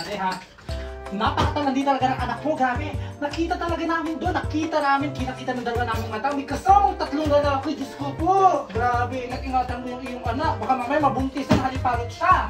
kumare ha. Napakatalandi talaga ng anak mo, grabe. Nakita talaga namin doon, kita ng dalawa naming mata. May kasamang tatlong lalaki, Diyos ko po. Grabe, ingatan mo yung iyong anak. Baka mamaya mabuntis na haliparot siya.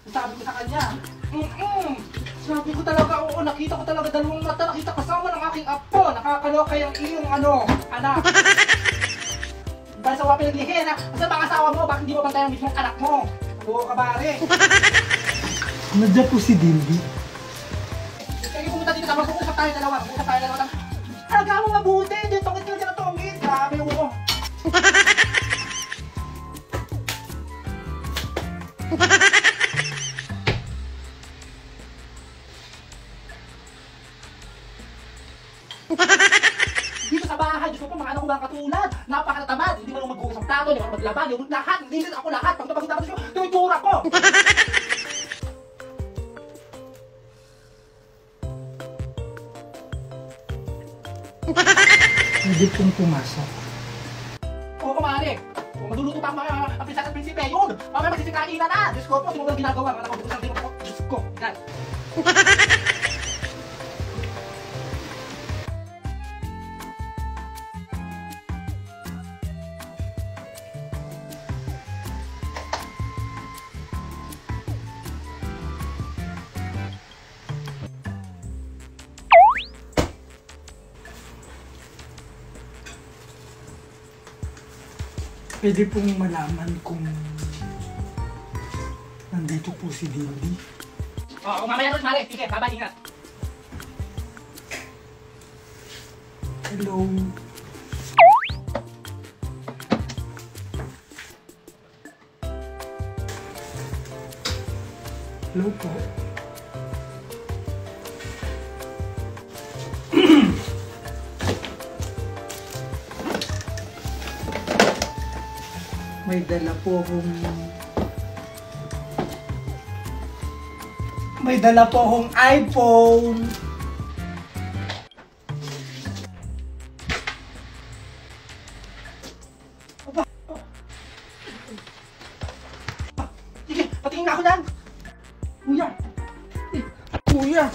Sabi ko sa kanya, sabi ko talaga, oo, nakita ko talaga dalawang mata, nakita kasama ng aking apo, nakakaloka yung iyong anak. Dahil sa wapin naglihin ha, kasi bang asawa mo, bakit hindi mo bantayan ang mismong anak mo? Oo, kabare. Nandiyan po si Dindy. Sige, pumunta dito, mag-uusap tayo dalawa. Alaga mo mabuti, hindi tongit ka na tongit. Grabe mo. Dito sa bahay, Diyos ko po, mga anak ko ba katulad? Napakatatamad, hindi mo lang mag-uusap plato, hindi mo lang maglaban, yung lahat, hindi din ako lahat. Pag napagod ako, ito yung tura ko. Pwede pong pumasok. Oo, kumari. Kung magluluto pa ang prinsesa at prinsipe, yun! Mamaya magsisikain na! Diyos ko po, hindi mo lang ginagawa. Mga nakapagod ang tingin ko. Diyos ko, yan. Pwede pong malaman kung nandito po si Dindy. Oo, mamaya rin, mali. Sige, bye-bye, ingat. Hello. Hello po. May dala po akong iPhone. Aba. Sige, patingin nga ako dyan. Kuya. Kuya.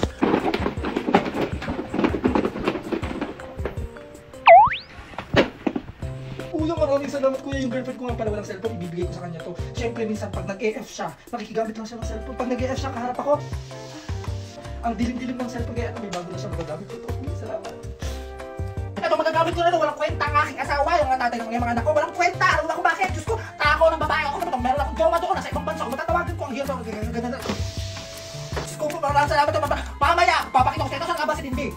Kuya, maraming salamat kuya. Yung girlfriend ko nga pala walang cellphone, ibibigay ko sa kanya to. Siyempre, minsan pag nag-EF siya, nakikigamit lang siya ng cellphone. Pag nag-EF siya, kaharap ako, ang dilim-dilim ng cellphone, kaya may bago na siya magagamit ko to. Kuya, salamat. Ito, magagamit ko na ito. Walang kwenta ang aking asawa. Yung mga tatay ng mga anak ko, walang kwenta. Alam mo ako bakit? Diyos ko, takaw ng babae ako. Meron akong jowa doon, nasa ibang bansa. Matatawagan ko ang hirap. Ganda na. Diyos ko, maraming salamat. Mamaya, papakita ko sa ito. Saan nga ba si Dindy?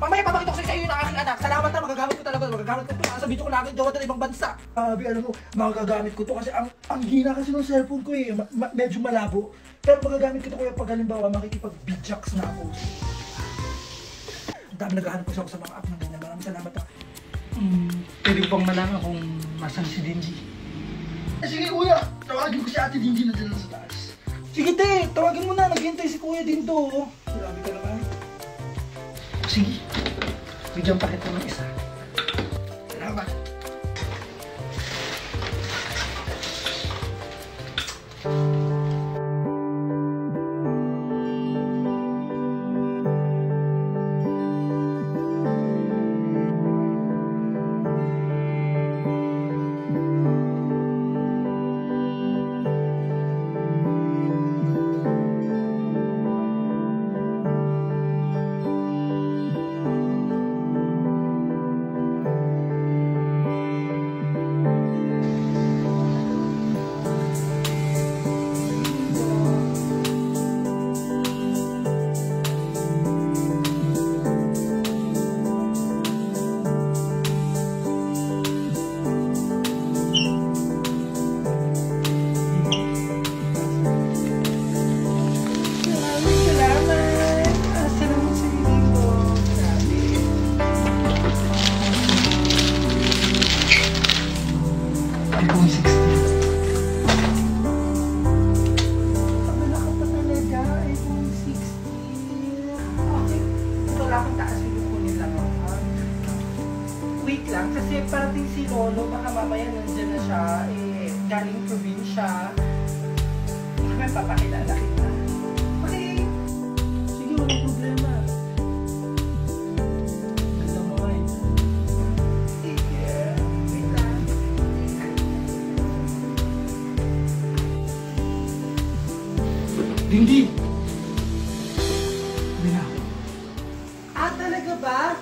Mamaya papakita ko sa iyo ng aking anak. Salamat na, magagamit ko talaga. Magagamit ko ito. Sabihin ko lagi, jowa na ibang bansa. Alam mo, magagamit ko to kasi ang hina kasi ng cellphone ko eh. Medyo malabo. Pero magagamit ko to kuya pag halimbawa makikipag-bidjaks na ako. Ang dami naghahanap ko sa mga app ng ganyan. Maraming salamat ha. Pwede ko bang malaman kung masan si Dindy? Sige kuya, tawagin ko si ate Dindy na dyan sa taas. Sige te, tawagin mo na. Naghihintay si kuya din to. Grabe ka naman. Sige, bigyan pa kita ng isa. Salamat. wait lang. Kasi parating si Lolo, baka mamaya nandiyan na siya. Eh, galing probinsya. May papakilala kita. Okay. Sige, walang problema. Ganda mo eh. Sige. Wait lang. Dingding! Hindi na. Ah, talaga ba?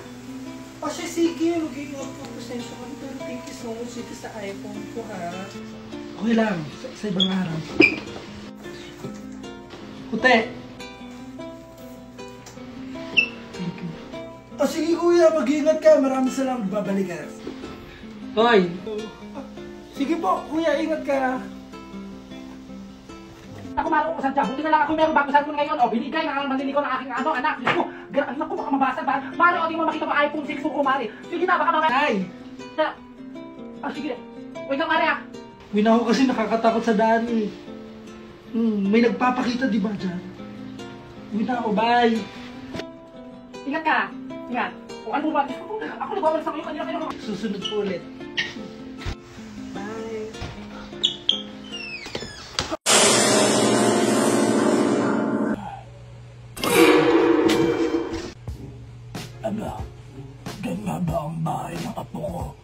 O siya, sige. Mag-iingat po. Pasensya ka. Pero thank you so much dito sa iPhone ko, ha? Okay lang, sa ibang araw. Kute! Thank you. O sige kuya, mag-iingat ka. Maraming salamat. Babalik ka. Hoy! Sige po, kuya, ingat ka. Ako marunong ko sa job. Buti na lang ako meron bago sa ngayon. O, binigay na manliligaw ng aking anak. Diyos ko, naku, baka mabasag ba? Mari, o, di mo makita mo iPhone 6 mo, Mari. Sige na, baka mamaya. Ay! Sige. Wait lang, Mari, ah. Uy na ako kasi nakakatakot sa daan eh. May nagpapakita di ba dyan? Uy na ako, bye! Ingat ka. Ingat. O, ano ba? Diyos ko, ako nagwawala sa ngayon. Kanina kayo. Susunod po ulit. Bye. Ano? Doon nga ba ang bahay ng apo ko?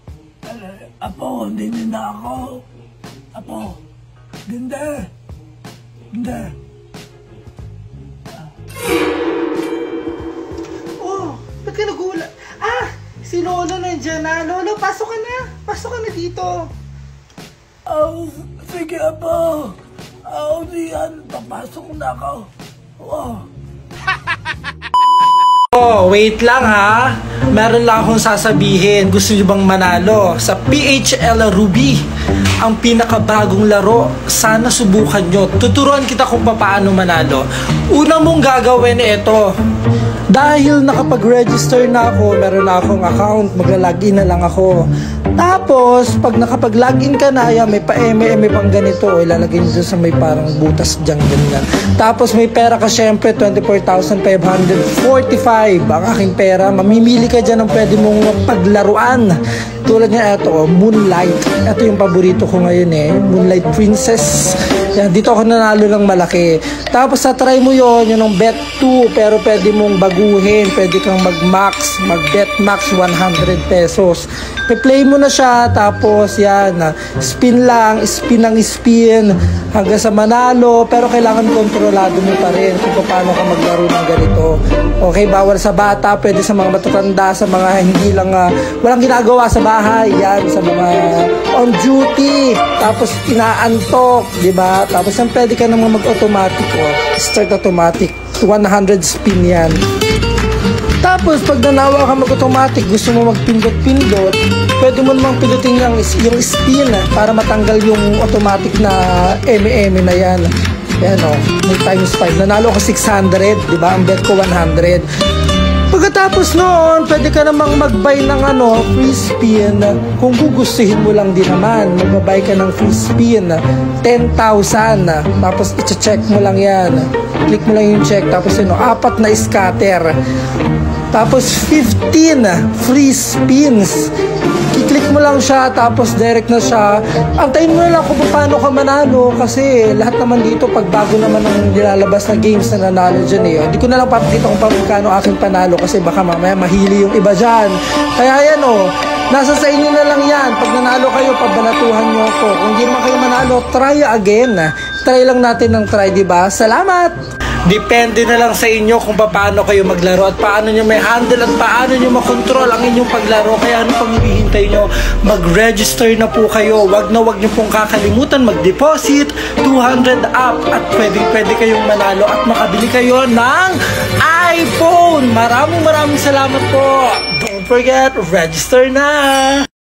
Apo, hindi niyo na ako. Apo, hindi. Hindi. Oh, ba't ka nagulat? Ah, si Lolo nandiyan na. Lolo, pasok ka na. Pasok ka na dito. Oh, sige apo. Oh, diyan. Papasok na ako. Oh. Oh, wait lang ha. Meron lang akong sasabihin. Gusto niyo bang manalo sa PHL Ruby? Ang pinakabagong laro. Sana subukan nyo. Tuturuan kita kung paano manalo. Una mong gagawin ito. Dahil nakapag-register na ako, meron na akong account, magla-login na lang ako. Tapos, pag nakapag-login ka na, may pa-eme-eme pang ganito, ilalagay nyo sa may parang butas dyan, ganyan. Tapos, may pera ka syempre, 24,545 ang aking pera. Mamimili ka dyan ng pwede mong paglaruan. Tulad niya, ito, Moonlight. Ito yung paborito ko ngayon eh, Moonlight Princess. Yan, dito ako nanalo ng malaki. Tapos, try mo yun yung bet 2, pero pwede mong baguhin. Pwede kang mag-max, mag-bet max 100 pesos. Pe-play mo na siya, tapos yan, spin lang, spin ng spin, hanggang sa manalo, pero kailangan kontrolado mo pa rin kung paano ka maglaro ng ganito. Okay, bawal sa bata, pwede sa mga matatanda, sa mga hindi lang, walang ginagawa sa bahay, yan, sa mga on duty, tapos inaantok, di ba? Tapos yan, pwede ka naman mag-automatic, start automatic, 100 spin yan. Tapos, pag nanawa ka mag-automatic, gusto mo magpindot-pindot, pwede mo namang pindutin yung spin para matanggal yung automatic na eme-eme na yan. Yan o, may times 5. Nanalo ko 600, di ba? Ang bet ko 100. Pagkatapos noon, pwede ka namang mag-buy ng free spin. Kung gugustuhin mo lang din naman, mag-buy ka ng free spin, 10,000. Tapos, i-check mo lang yan. Click mo lang yung check, tapos 4 na scatter. Tapos 15 free spins. I-click mo lang siya, tapos direct na siya. Antayin mo na lang kung paano ka manalo, kasi lahat naman dito, pag bago naman ang nilalabas na games na nanalo dyan eh. Hindi ko na lang papakita kung paano aking panalo, kasi baka mamaya mahili yung iba dyan. Kaya yan nasa sa inyo na lang yan. Pag nanalo kayo, pabanatuhan nyo ako. Kung hindi naman kayo manalo, try again. Try lang natin ng try, diba? Salamat! Depende na lang sa inyo kung paano kayo maglaro at paano nyo may handle at paano nyo makontrol ang inyong paglaro. Kaya ano pang hinihintay nyo? Mag-register na po kayo. Wag nyo pong kakalimutan mag-deposit 200 up at pwede kayong manalo at makabili kayo ng iPhone. Maraming salamat po. Don't forget, register na!